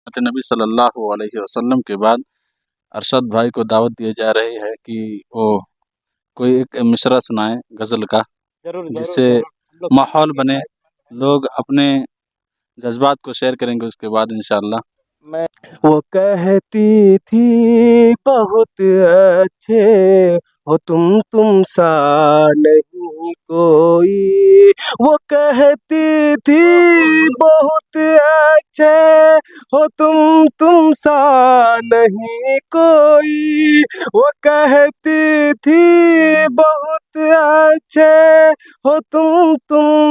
रहमत नबी सल्लल्लाहु अलैहि वसल्लम के बाद अरशद भाई को दावत दी जा रही है कि वो कोई एक मिसरा सुनाए गज़ल का, जिससे माहौल बने, लोग अपने जज्बात को शेयर करेंगे उसके बाद इंशाअल्लाह। वो कहती थी बहुत अच्छे हो तुम सा नहीं कोई। वो कहती थी बहुत अच्छे हो तुम सा नहीं कोई। वो कहती थी बहुत अच्छे हो तुम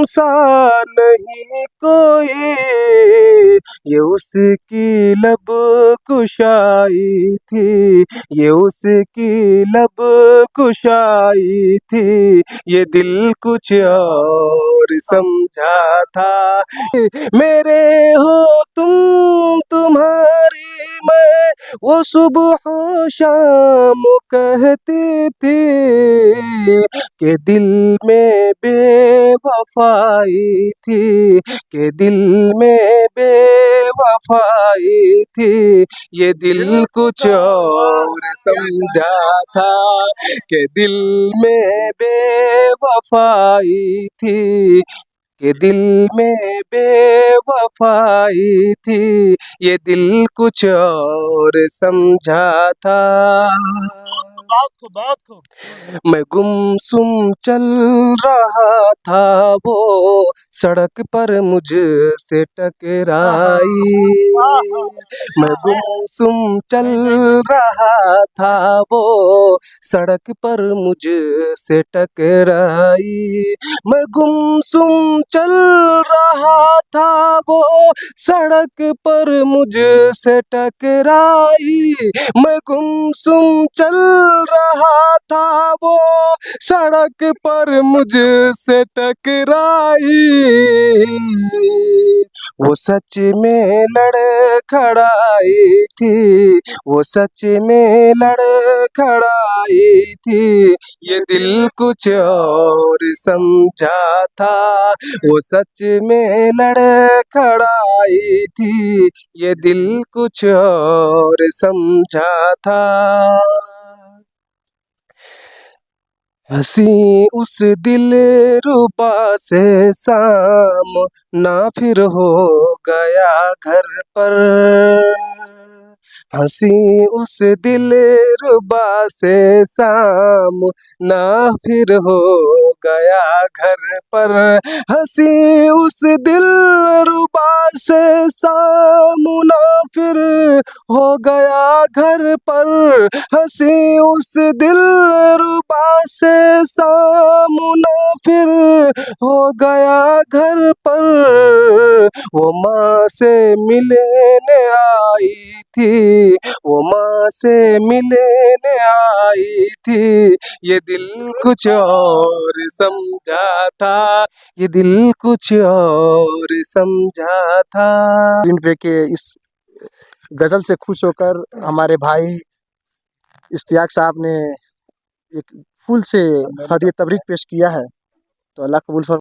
सा नहीं कोई। ये उसकी लब कुशाई थी, ये उसकी लब कुशाई थी, ये दिल कुछ और समझा था। मेरे हो तुम्हारी मैं वो सुबह शाम कहती थी कि दिल में बेवफाई थी, कि दिल में बेवफाई थी, ये दिल कुछ और समझा था, कि दिल में बेवफाई थी, कि दिल में बेवफाई थी, ये दिल कुछ और समझा था। मैं गुमसुम चल रहा था वो सड़क पर मुझसे टकराई। मैं गुमसुम चल रहा था वो सड़क पर मुझसे टकराई। मैं गुमसुम चल रहा था वो सड़क पर मुझसे टकराई। मैं गुमसुम चल रहा था वो सड़क पर मुझसे टकराई। वो सच में लड़खड़ाई थी, वो सच में लड़खड़ाई थी, ये दिल कुछ और समझा था। वो सच में लड़खड़ाई थी, ये दिल कुछ और समझा था। हंसी उस दिलरुबा से सामना फिर हो गया घर पर। हंसी उस दिलरुबा से सामना फिर हो गया घर पर। हंसी उस दिलरुबा से सामना फिर हो गया घर पर। हंसी उस दिलरुबा से सामना फिर हो गया घर पर। वो माँ से मिलने आई थी, वो माँ से मिलने आई थी, ये दिल कुछ और समझा था, ये दिल कुछ और समझा था। इन पे के इस गज़ल से खुश होकर हमारे भाई इश्तियाक साहब ने एक फूल से हदीये तबरीक पेश किया है, तो अल्लाह कबूल फरमाए।